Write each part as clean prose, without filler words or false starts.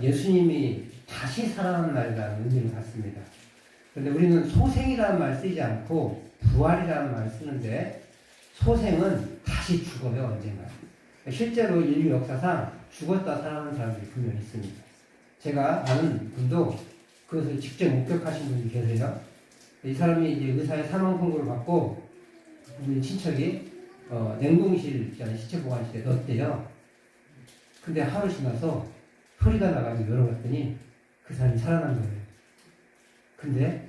예수님이 다시 살아난 날이라는 의미를 갖습니다. 그런데 우리는 소생이라는 말 쓰지 않고 부활이라는 말을 쓰는데 소생은 다시 죽어요, 언젠가. 실제로 인류 역사상 죽었다 살아난 사람들이 분명히 있습니다. 제가 아는 분도 그것을 직접 목격하신 분이 계세요. 이 사람이 이제 의사의 사망 선고를 받고 우리 친척이 냉동실, 시체 보관실에 넣었대요. 근데 하루 지나서 소리가 나가지고 열어봤더니 그 사람이 살아난 거예요. 근데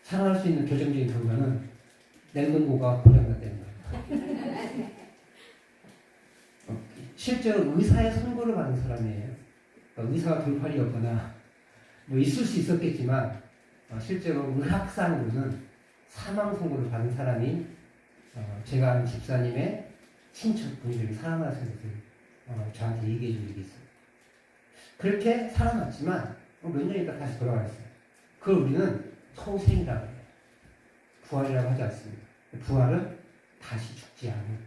살아날 수 있는 결정적인 결과는 냉동고가 고장났다는 거예요. 실제로 의사의 선고를 받은 사람이에요. 의사가 돌팔이었거나 뭐 있을 수 있었겠지만 실제로 의학상으로는 사망 선고를 받은 사람이 제가 아는 집사님의 친척분들이 살아나신 것을 저한테 얘기해 준 적이 있어요. 그렇게 살아났지만 몇 년 있다 다시 돌아가셨어요. 그걸 우리는 소생이라고 해요. 부활이라고 하지 않습니다. 부활은 다시 죽지 않은,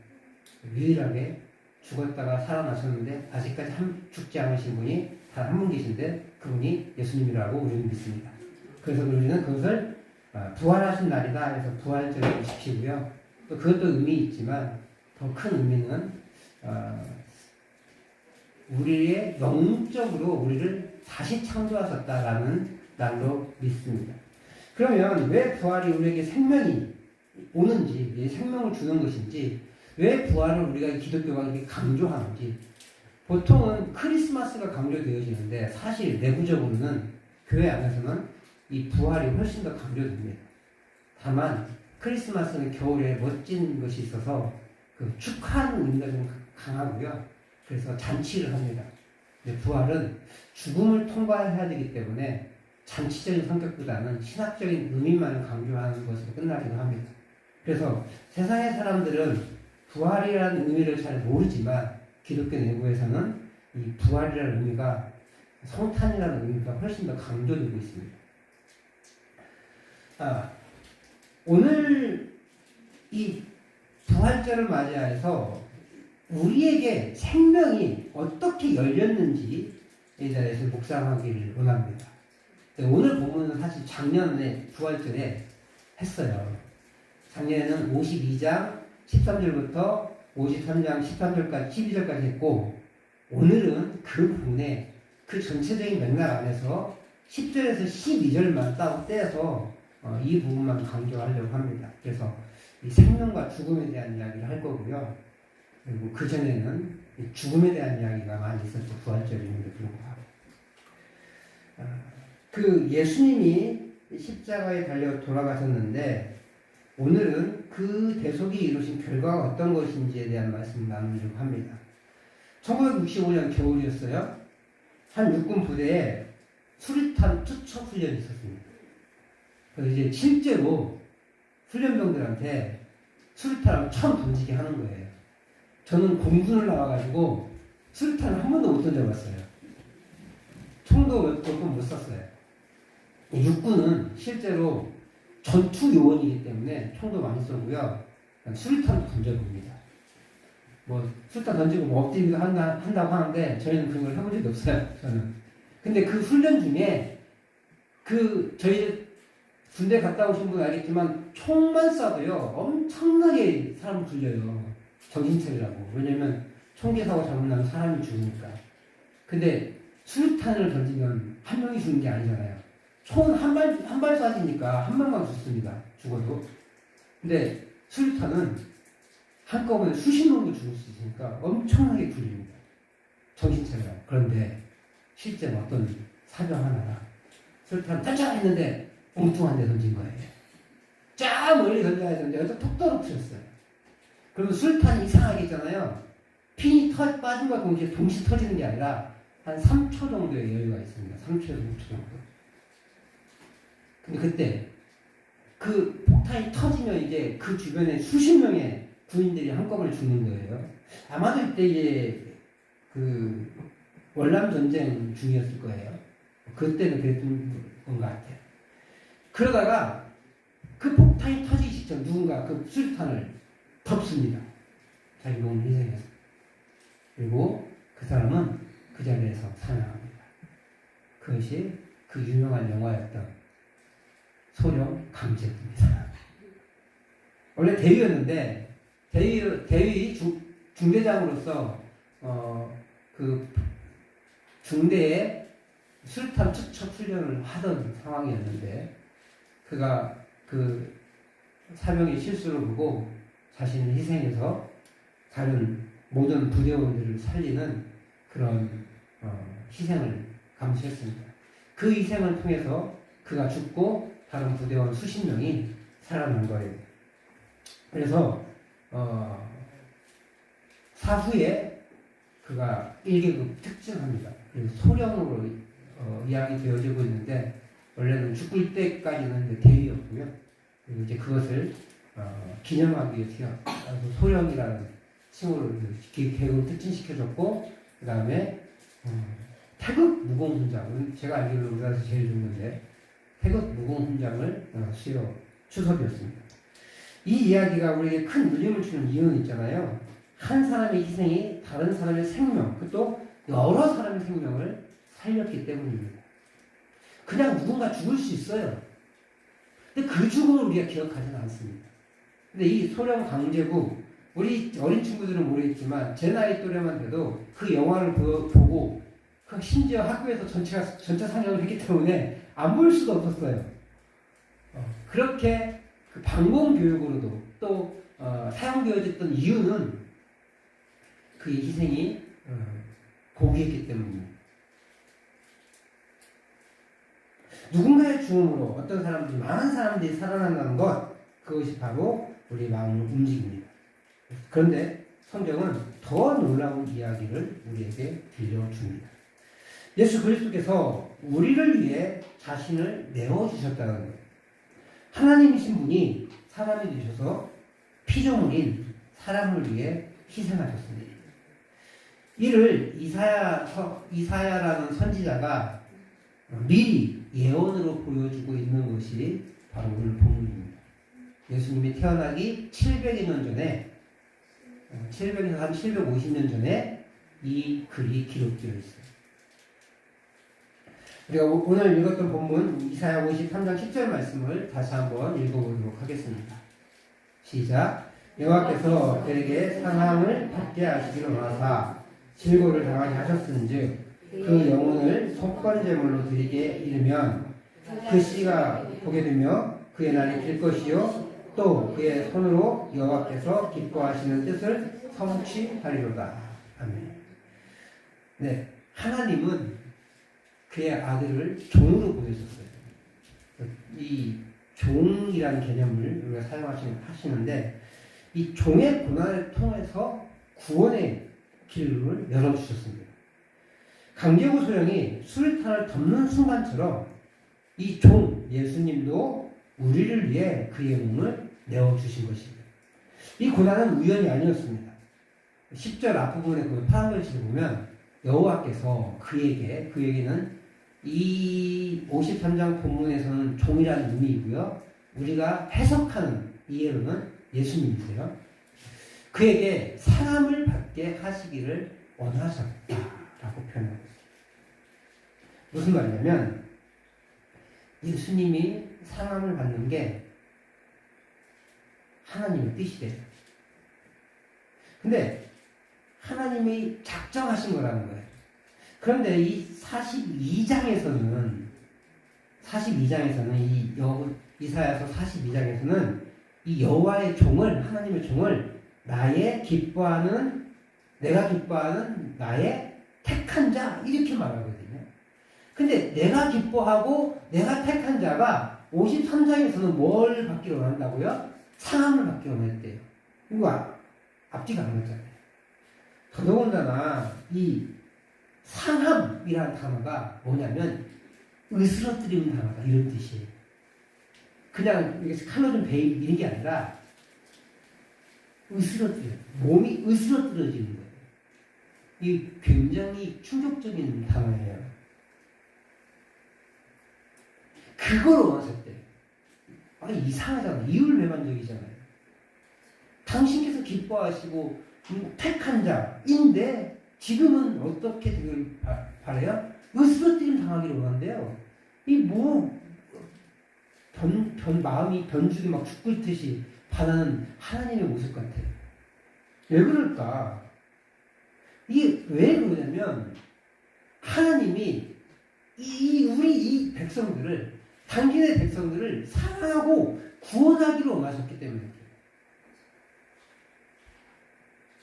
유일하게 죽었다가 살아나셨는데 아직까지 죽지 않으신 분이 단 한 분 계신데 그분이 예수님이라고 우리는 믿습니다. 그래서 우리는 그것을 부활하신 날이다 해서 부활절을 지키고요. 또 그것도 의미 있지만 더 큰 의미는 우리의 영적으로 우리를 다시 창조하셨다라는 날로 믿습니다. 그러면 왜 부활이 우리에게 생명이 오는지, 생명을 주는 것인지, 왜 부활을 우리가 기독교가 이렇게 강조하는지. 보통은 크리스마스가 강조되어지는데 사실 내부적으로는 교회 안에서는 이 부활이 훨씬 더 강조됩니다. 다만 크리스마스는 겨울에 멋진 것이 있어서 그 축하하는 의미가 좀 강하고요. 그래서 잔치를 합니다. 근데 부활은 죽음을 통과해야 되기 때문에 잔치적인 성격보다는 신학적인 의미만 강조하는 것으로 끝나기도 합니다. 그래서 세상의 사람들은 부활이라는 의미를 잘 모르지만 기독교 내부에서는 이 부활이라는 의미가 성탄이라는 의미가 훨씬 더 강조되고 있습니다. 오늘 이 부활절을 맞이해서 우리에게 생명이 어떻게 열렸는지에 대해서 묵상하기를 원합니다. 오늘 본문은 사실 작년에 부활절에 했어요. 작년에는 52장 13절부터 53장 13절까지 12절까지 했고, 오늘은 그 부분에 그 전체적인 맥락 안에서 10절에서 12절만 따로 떼서 이 부분만 강조하려고 합니다. 그래서 이 생명과 죽음에 대한 이야기를 할 거고요. 그리고 그 전에는 죽음에 대한 이야기가 많이 있었죠. 부활절임에도 불구하고. 그 예수님이 십자가에 달려 돌아가셨는데 오늘은 그 대속이 이루신 결과가 어떤 것인지에 대한 말씀을 나누려고 합니다. 1965년 겨울이었어요. 한 육군 부대에 수류탄 투척 훈련이 있었습니다. 그래서 이제 실제로 훈련병들한테 수류탄을 처음 던지게 하는 거예요. 저는 공군을 나와가지고 수류탄을 한 번도 못 던져봤어요. 총도 몇 번 못 쐈어요. 육군은 실제로 전투 요원이기 때문에 총도 많이 쏘고요. 수류탄도 던져봅니다. 뭐 수류탄 던지고 뭐 엎드리기도 한다고 하는데 저희는 그런 걸 해본 적이 없어요. 저는. 근데 그 훈련 중에 저희 군대 갔다 오신 분은 알겠지만 총만 쏴도요 엄청나게 사람을 굴려요. 정신차리라고. 왜냐면 총기 사고 잘못나면 사람이 죽으니까. 근데 수류탄을 던지면 한 명이 죽는 게 아니잖아요. 총은 한 발 쏴지니까 한 명만 죽습니다. 죽어도. 근데 수류탄은 한꺼번에 수십 명도 죽을 수 있으니까 엄청나게 굴립니다. 정신차리라고. 그런데 실제 어떤 사병 하나가 수류탄 딱 했는데 엉뚱한 데 던진 거예요. 쫙 멀리 던져야 되는데 여기서 톡 떨어뜨렸어요. 그러면 수류탄이 이상하게 있잖아요. 핀이 빠진과 동시에 터지는 게 아니라 한 3초 정도의 여유가 있습니다. 3초에서 5초 정도. 근데 그때 그 폭탄이 터지면 이제 그 주변에 수십 명의 군인들이 한꺼번에 죽는 거예요. 아마도 이때 이제 그 월남 전쟁 중이었을 거예요. 그때는 그랬던 것 같아요. 그러다가 그 폭탄이 터지기 직전 누군가 그 수류탄을 덮습니다. 자기 몸을 희생해서. 그리고 그 사람은 그 자리에서 사망합니다. 그것이 그 유명한 영화였던 소령 강제구입니다. 원래 대위였는데 대위 중대장으로서 그 중대에 수류탄 투척 훈련을 하던 상황이었는데 그가 그 사병의 실수를 보고 자신을 희생해서 다른 모든 부대원들을 살리는 그런 희생을 감수했습니다. 그 희생을 통해서 그가 죽고 다른 부대원 수십 명이 살아난 거예요. 그래서 사후에 그가 1계급 특징합니다. 그래서 소령으로 이야기 되어지고 있는데 원래는 죽을 때까지는 대위였고요. 그리고 이제 그것을 기념하기 위해서 소령이라는 칭호를 계급을 특징시켜줬고 그 다음에 태극 무공훈장, 제가 알기로 우리나라에서 제일 좋은데 태극 무공훈장을 수여 추섭이었습니다. 이 이야기가 우리에게 큰 울림을 주는 이유는 있잖아요. 한 사람의 희생이 다른 사람의 생명, 또 여러 사람의 생명을 살렸기 때문입니다. 그냥 누군가 죽을 수 있어요. 근데 그 죽음을 우리가 기억하지는 않습니다. 근데 이 소령 강제구, 우리 어린 친구들은 모르겠지만 제 나이 또래만 돼도 그 영화를 보고 심지어 학교에서 전차 사냥을 했기 때문에 안 볼 수가 없었어요. 그렇게 그 방공 교육으로도 또 사용되어졌던 이유는 그의 희생이 고귀했기 때문입니다. 누군가의 죽음으로 어떤 사람들이, 많은 사람들이 살아난다는 것, 그것이 바로 우리 마음을 움직입니다. 그런데 성경은 더 놀라운 이야기를 우리에게 들려줍니다. 예수 그리스도께서 우리를 위해 자신을 내어주셨다는 거예요. 하나님이신 분이 사람이 되셔서 피조물인 사람을 위해 희생하셨습니다. 이를 이사야라는 선지자가 미리 예언으로 보여주고 있는 것이 바로 오늘 본문입니다. 예수님이 태어나기 700여 년 전에, 700에서 한 750년 전에 이 글이 기록되어 있어요. 우리가 오늘 읽었던 본문 이사야 53장 10절 말씀을 다시 한번 읽어보도록 하겠습니다. 시작. 여호와께서 그에게 상함을 받게 하시기로 하사 질고를 당하게 하셨은즉 그 영혼을 속건제물로 드리게 이르면 그 씨가 보게 되며 그의 날이 길 것이요 또 그의 손으로 여호와께서 기뻐하시는 뜻을 성취하리로다. 아멘. 네, 하나님은 그의 아들을 종으로 보내셨어요. 이 종이라는 개념을 우리가 사용하시는데 이 종의 고난을 통해서 구원의 길을 열어주셨습니다. 강제구 소령이 수류탄을 덮는 순간처럼 이 종 예수님도 우리를 위해 그의 몸을 내어주신 것입니다. 이 고난은 우연이 아니었습니다. 10절 앞부분에 그 파란 글씨를 보면 여호와께서 그에게는 이 53장 본문에서는 종이라는 의미이고요. 우리가 해석하는 이해로는 예수님이세요. 그에게 사함을 받게 하시기를 원하셨다라고 표현하고 있습니다. 무슨 말이냐면 예수님이 사함을 받는 게 하나님의 뜻이래요. 근데 하나님이 작정하신 거라는 거예요. 그런데 이 42장에서는 이사야서 42장에서는 이 여호와의 종을, 하나님의 종을 내가 기뻐하는 나의 택한 자 이렇게 말하거든요. 근데 내가 기뻐하고 내가 택한 자가 53장에서는 뭘 받기로 원한다고요? 상함을 받기로 원했대요. 이거 앞뒤가 안 맞잖아요. 더더군다나 이 상함이라는 단어가 뭐냐면 으스러뜨리는 단어다 이런 뜻이에요. 그냥 이게 칼로 좀 베이비 이런 게 아니라 몸이 으스러뜨려지는 거예요. 이 굉장히 충격적인 단어예요. 그걸 원하셨대요. 이상하잖아요. 이율배반적이잖아요. 당신께서 기뻐하시고 택한 자인데 지금은 어떻게 되길 바래요? 으스러뜨림 당하기를 원한대요. 마음이 변죽이 막 죽고 있듯이 반하는 하나님의 모습 같아요. 왜 그럴까? 이게 왜 그러냐면, 하나님이 우리 이 백성들을, 당신의 백성들을 사랑하고 구원하기로 원하셨기 때문에 그래요.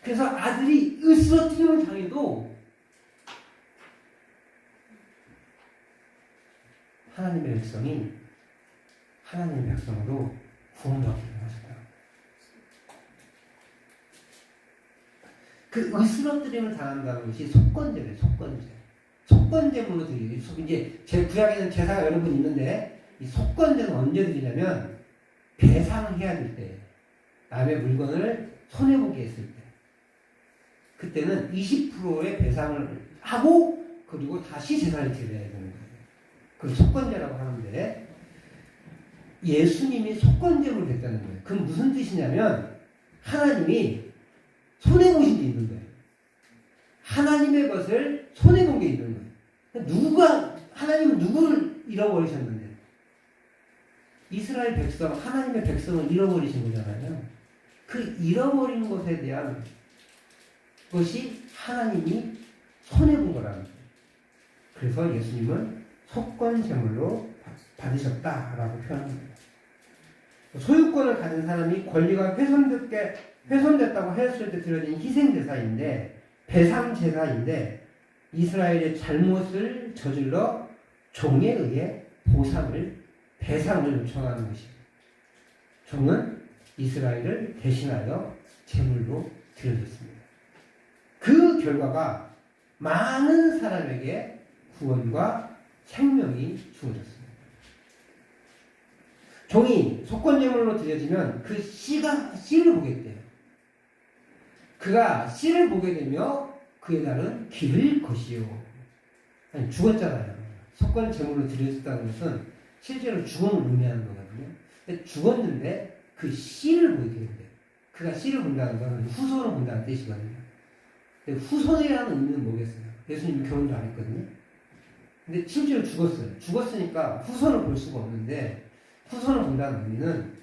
그래서 아들이 으스러뜨림을 당해도 하나님의 백성이 하나님의 백성으로 구원받기로 하셨다. 그 으스러뜨림을 당한다는 것이 속건제래요. 속건제물로 드리죠. 이제 제 구약에는 제사가 여러 번 있는데 이 속건제는 언제 드리냐면 배상해야 될 때, 남의 물건을 손해보게 했을 때, 그때는 20%의 배상을 하고 그리고 다시 제사를 드려야 되는 거예요. 그걸 속건제라고 하는데, 예수님이 속건제물이 됐다는 거예요. 그건 무슨 뜻이냐면 하나님이 손해보신 게 있는 거예요. 하나님의 것을 손해본 게 있는 거예요. 하나님은 누구를 잃어버리셨는데? 이스라엘 백성, 하나님의 백성을 잃어버리신 거잖아요. 그 잃어버린 것에 대한 것이 하나님이 손해본 거라는 거예요. 그래서 예수님은 속건제물로 받으셨다라고 표현합니다. 소유권을 가진 사람이 권리가 훼손됐다고 했을 때 드려진 희생제사인데, 배상제사인데, 이스라엘의 잘못을 저질러 종에 의해 배상을 요청하는 것입니다. 종은 이스라엘을 대신하여 제물로 드려졌습니다. 그 결과가 많은 사람에게 구원과 생명이 주어졌습니다. 종이 속건제물로 드려지면 그 씨를 보게 돼요. 그가 씨를 보게 되며 그의 날은 길을 것이요. 아니, 죽었잖아요. 속건제물로 드려졌다는 것은 실제로 죽음을 의미하는 거거든요. 근데 죽었는데 그 씨를 보게 된대요. 그가 씨를 본다는 것은 후손을 본다는 뜻이거든요. 근데 후손이라는 의미는 뭐겠어요? 예수님이 결혼도 안 했거든요. 근데 실제로 죽었어요. 죽었으니까 후손을 볼 수가 없는데, 후손을 본다는 의미는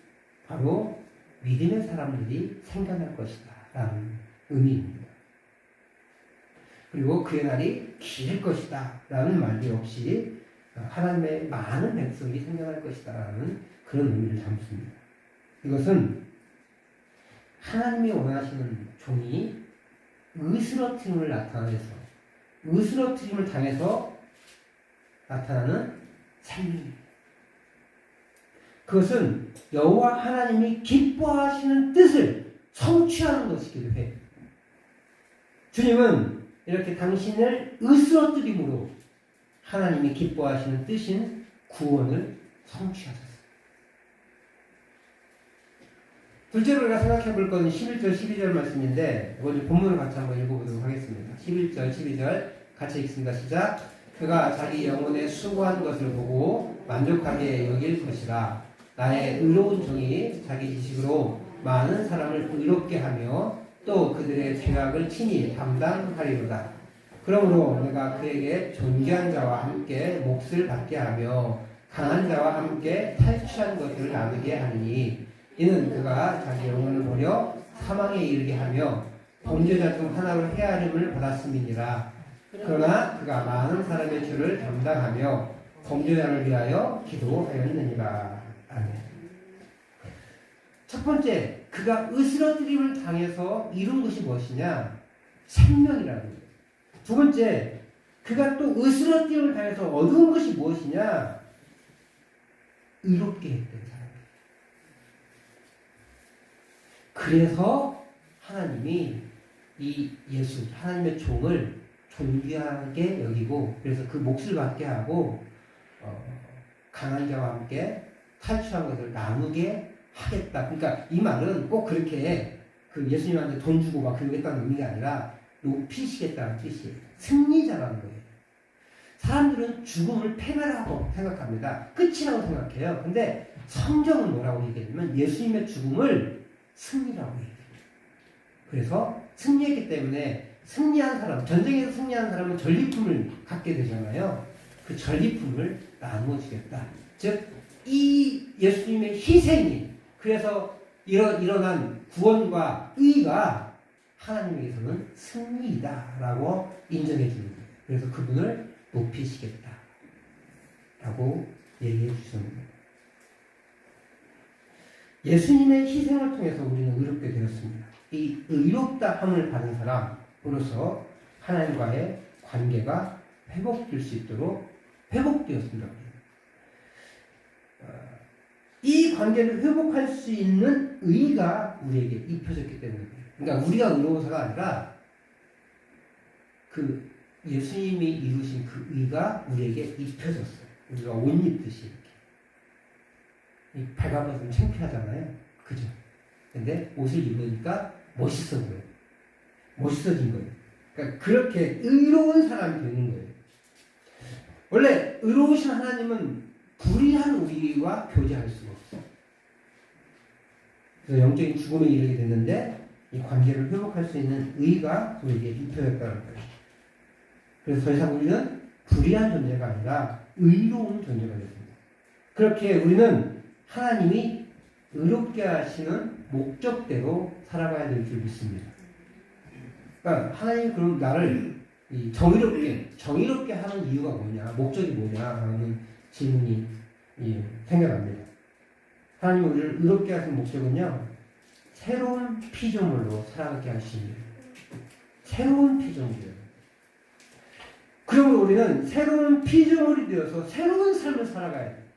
바로 믿음의 사람들이 생겨날 것이다 라는 의미입니다. 그리고 그의 날이 길 것이다 라는 말도 없이 하나님의 많은 백성이 생겨날 것이다 라는 그런 의미를 담습니다. 이것은 하나님이 원하시는 종이 으스러트림을 당해서 나타나는 생명입니다. 그것은 여호와 하나님이 기뻐하시는 뜻을 성취하는 것이기도 해요. 주님은 이렇게 당신을 으스러뜨림으로 하나님이 기뻐하시는 뜻인 구원을 성취하셨어요. 둘째로 우리가 생각해 볼 것은 11절, 12절 말씀인데, 먼저 본문을 같이 한번 읽어보도록 하겠습니다. 11절, 12절 같이 읽습니다. 시작. 그가 자기 영혼에 수고한 것을 보고 만족하게 여길 것이라. 나의 의로운 종이 자기 지식으로 많은 사람을 의롭게 하며 또 그들의 죄악을 친히 담당하리로다. 그러므로 내가 그에게 존귀한 자와 함께 몫을 받게 하며 강한 자와 함께 탈취한 것을 나누게 하니, 이는 그가 자기 영혼을 버려 사망에 이르게 하며 범죄자 중 하나로 헤아림을 받았음이니라. 그러나 그가 많은 사람의 죄를 담당하며 범죄자를 위하여 기도하였느니라. 아멘. 첫 번째, 그가 으스러뜨림을 당해서 이룬 것이 무엇이냐? 생명이라는 거예요. 두 번째, 그가 또 으스러뜨림을 당해서 얻은 것이 무엇이냐? 의롭게 했던 사람이에요. 그래서 하나님이 이 예수, 하나님의 종을 존귀하게 여기고, 그래서 그 몫을 받게 하고 강한 자와 함께 탈취한 것을 나누게 하겠다. 그러니까 이 말은 꼭 그렇게 그 예수님한테 돈 주고 막 그러겠다는 의미가 아니라 높이시겠다는 뜻이에요. 승리자라는 거예요. 사람들은 죽음을 패배라고 생각합니다. 끝이라고 생각해요. 근데 성경은 뭐라고 얘기하냐면 예수님의 죽음을 승리라고 얘기해요. 그래서 승리했기 때문에 승리한 사람, 전쟁에서 승리한 사람은 전리품을 갖게 되잖아요. 그 전리품을 나누어 주겠다. 즉, 이 예수님의 희생이, 그래서 일어난 구원과 의가 하나님에게서는 승리이다라고 인정해 주는 거예요. 그래서 그분을 높이시겠다라고 얘기해 주셨습니다. 예수님의 희생을 통해서 우리는 의롭게 되었습니다. 이 의롭다 함을 받은 사람으로서 하나님과의 관계가 회복될 수 있도록 회복되었습니다. 이 관계를 회복할 수 있는 의가 우리에게 입혀졌기 때문입니다. 그러니까 우리가 의로워서가 아니라 그 예수님이 이루신 그 의가 우리에게 입혀졌어요. 우리가 옷 입듯이 이렇게. 발가벗으면 창피하잖아요. 그죠? 근데 옷을 입으니까 멋있어 보여요. 멋있어진 거예요. 그러니까 그렇게 의로운 사람이 되는 거예요. 원래 의로우신 하나님은 불의한 우리와 교제할 수가 없어요. 그래서 영적인 죽음에 이르게 됐는데 이 관계를 회복할 수 있는 의가 우리에게 입혀졌다는 거예요. 그래서 더 이상 우리는 불의한 존재가 아니라 의로운 존재가 됐습니다. 그렇게 우리는 하나님이 의롭게 하시는 목적대로 살아가야 될 줄 믿습니다. 그러니까 하나님이 그럼 나를 정의롭게 하는 이유가 뭐냐, 목적이 뭐냐 하는 질문이 생겨납니다. 하나님이 우리를 의롭게 하신 목적은요, 새로운 피조물로 살아가게 하십니다. 새로운 피조물이에요. 그러므로 우리는 새로운 피조물이 되어서 새로운 삶을 살아가야 돼요.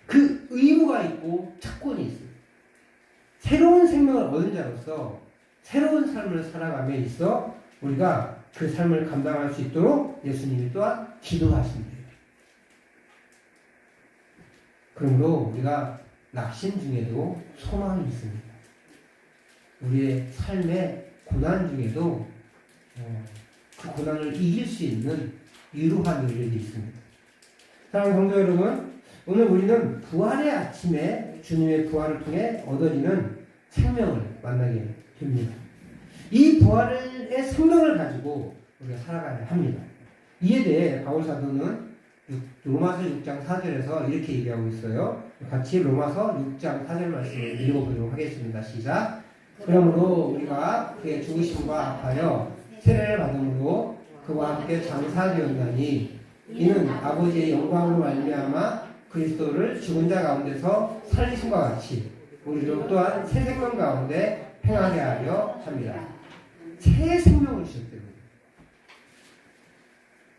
그 의무가 있고 특권이 있어요. 새로운 생명을 얻은 자로서 새로운 삶을 살아감에 있어 우리가 그 삶을 감당할 수 있도록 예수님이 또한 기도하십니다. 그러므로 우리가 낙심 중에도 소망이 있습니다. 우리의 삶의 고난 중에도 그 고난을 이길 수 있는 위로한 일들이 있습니다. 사랑하는 성도 여러분, 오늘 우리는 부활의 아침에 주님의 부활을 통해 얻어지는 생명을 만나게 됩니다. 이 부활의 생명을 가지고 우리가 살아가야 합니다. 이에 대해 바울 사도는 로마서 6장 4절에서 이렇게 얘기하고 있어요. 같이 로마서 6장 4절 말씀을 읽어보도록 하겠습니다. 시작. 그러므로 우리가 그의 죽으심과 합하여 세례를 받음으로 그와 함께 장사되었나니 이는 아버지의 영광으로 말미암아 그리스도를 죽은 자 가운데서 살리심과 같이 우리로 또한 새 생명 가운데 행하게 하려 합니다. 새 생명을 주셨다고요.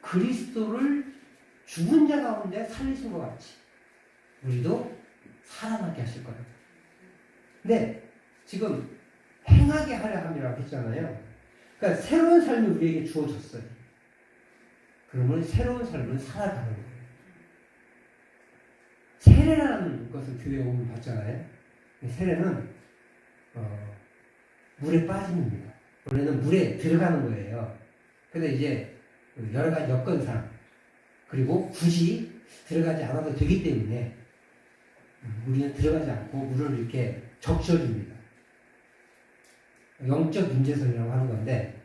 그리스도를 죽은 자 가운데 살리신 것 같이 우리도 살아나게 하실 거예요. 근데 지금 행하게 하려 함이라고 했잖아요. 그러니까 새로운 삶이 우리에게 주어졌어요. 그러면 새로운 삶을 살아가는 거예요. 세례라는 것을 교회에 오면 봤잖아요. 세례는 물에 빠짐입니다. 원래는 물에 들어가는 거예요. 근데 이제 여러 가지 여건상 그리고 굳이 들어가지 않아도 되기 때문에 우리는 들어가지 않고 물을 이렇게 적셔줍니다. 영적 임재설이라고 하는 건데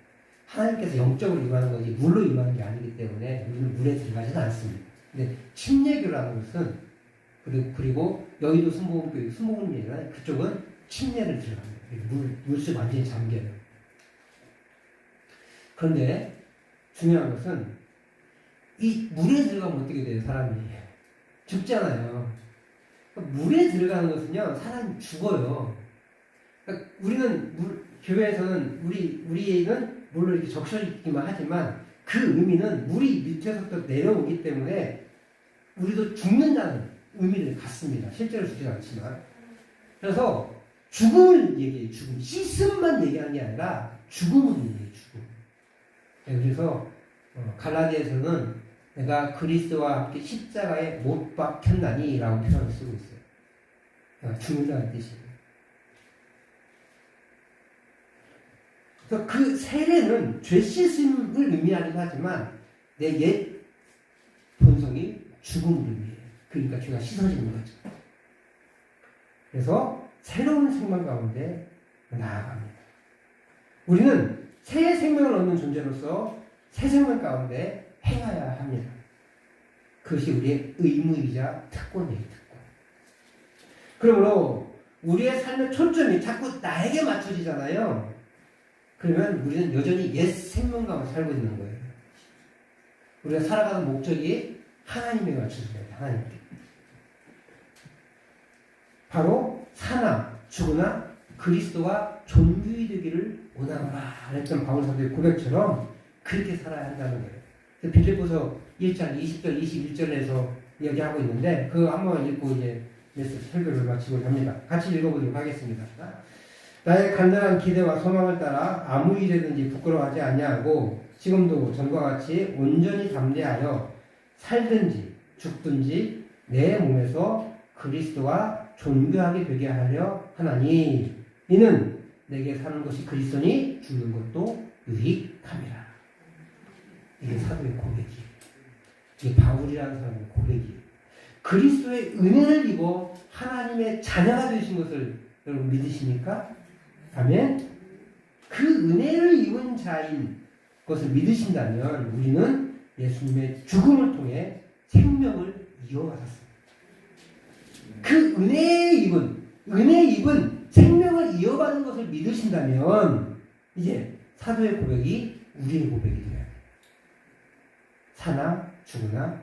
하나님께서 영적으로 임하는 거지 물로 임하는 게 아니기 때문에 우리는 물에 들어가지는 않습니다. 근데 침례교라는 것은 그리고 여의도 순복음교회 그쪽은 침례를 들어갑니다. 물속 완전히 잠겨요. 그런데 중요한 것은 이 물에 들어가면 어떻게 돼요? 사람이 죽잖아요. 그러니까 물에 들어가는 것은요 사람이 죽어요. 그러니까 우리는 교회에서는 우리는 물로 이렇게 적셔있기만 하지만 그 의미는 물이 밑에서부터 내려오기 때문에 우리도 죽는다는 의미를 갖습니다. 실제로 죽지 않지만. 그래서 죽음을 얘기해요. 죽음. 씻음만 얘기하는 게 아니라 죽음을 얘기해요. 죽음. 그래서 갈라디아에서는 내가 그리스도와 함께 십자가에 못 박혔나니 라고 표현을 쓰고 있어요. 내가 죽는다는 뜻이에요. 그래서 그 세례는 죄 씻음을 의미하기도 하지만 내 옛 본성이 죽음을 의미해요. 그러니까 죄가 씻어지는 거죠. 그래서 새로운 생명 가운데 나아갑니다. 우리는 새 생명을 얻는 존재로서 새 생명 가운데 행하여야 합니다. 그것이 우리의 의무이자 특권이에요. 특권. 그러므로 우리의 삶의 초점이 자꾸 나에게 맞춰지잖아요. 그러면 우리는 여전히 옛 생명 가운데 살고 있는 거예요. 우리가 살아가는 목적이 하나님에 맞춰져야 돼요. 하나님께. 바로 사나 죽으나 그리스도가 존귀히 되기를 원하노라 했던 바울 사도의 고백처럼 그렇게 살아야 한다는 거예요. 빌립보서 1장 20절 21절에서 이야기하고 있는데 그거 한번 읽고 이제 메시지 설교를 마치고자 합니다. 같이 읽어보도록 하겠습니다. 나의 간절한 기대와 소망을 따라 아무 일에든지 부끄러워하지 아니하고 지금도 전과 같이 온전히 담대하여 살든지 죽든지 내 몸에서 그리스도가 존귀하게 되게 하려 하나니 이는 내게 사는 것이 그리스도니 죽는 것도 유익함이라. 이게 사도의 고백이에요. 이게 바울이라는 사람의 고백이에요. 그리스도의 은혜를 입어 하나님의 자녀가 되신 것을 여러분 믿으십니까? 아멘. 그 은혜를 입은 자인 것을 믿으신다면 우리는 예수님의 죽음을 통해 생명을 이어받았습니다. 그 은혜 입은 생명을 이어받은 것을 믿으신다면 이제 사도의 고백이 우리의 고백이 돼요. 사나 죽으나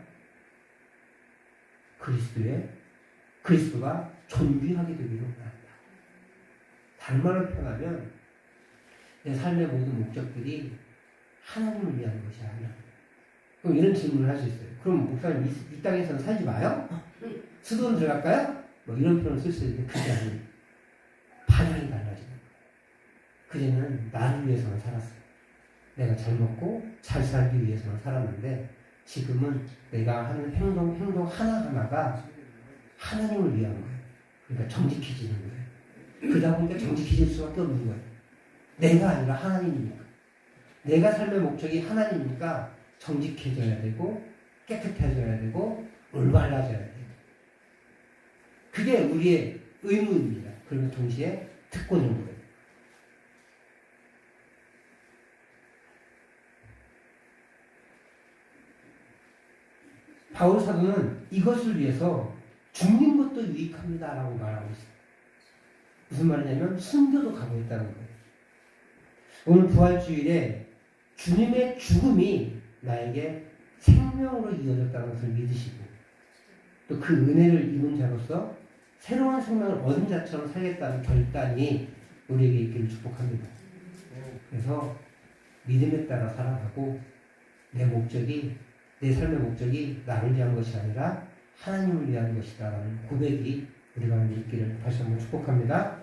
그리스도가 존귀하게 되기를 원한다. 다른 말로 표현하면 내 삶의 모든 목적들이 하나님을 위한 것이 아니라. 그럼 이런 질문을 할 수 있어요. 그럼 목사님 이 땅에서는 살지 마요? 수도원 들어갈까요? 뭐 이런 표현을 쓸 수 있는데 그게 아니에요. 방향이 달라지는 거예요. 그전에는 나를 위해서만 살았어요. 내가 잘 먹고 잘 살기 위해서만 살았는데 지금은 내가 하는 행동 하나하나가 하나님을 위한 거예요. 그러니까 정직해지는 거예요. 그러다 보니까 정직해질 수밖에 없는 거예요. 내가 아니라 하나님이니까. 내가 삶의 목적이 하나님이니까 정직해져야 되고 깨끗해져야 되고 올바라져야 돼요. 그게 우리의 의무입니다. 그러면 동시에 특권인 거예요. 바울 사도는 이것을 위해서 죽는 것도 유익합니다라고 말하고 있어요. 무슨 말이냐면 순교도 각오했다는 거예요. 오늘 부활주일에 주님의 죽음이 나에게 생명으로 이어졌다는 것을 믿으시고 또 그 은혜를 입은 자로서 새로운 생명을 얻은 자처럼 살겠다는 결단이 우리에게 있기를 축복합니다. 그래서 믿음에 따라 살아가고 내 삶의 목적이 나를 위한 것이 아니라 하나님을 위한 것이다라는 고백이 우리가 있기를 다시 한번 축복합니다.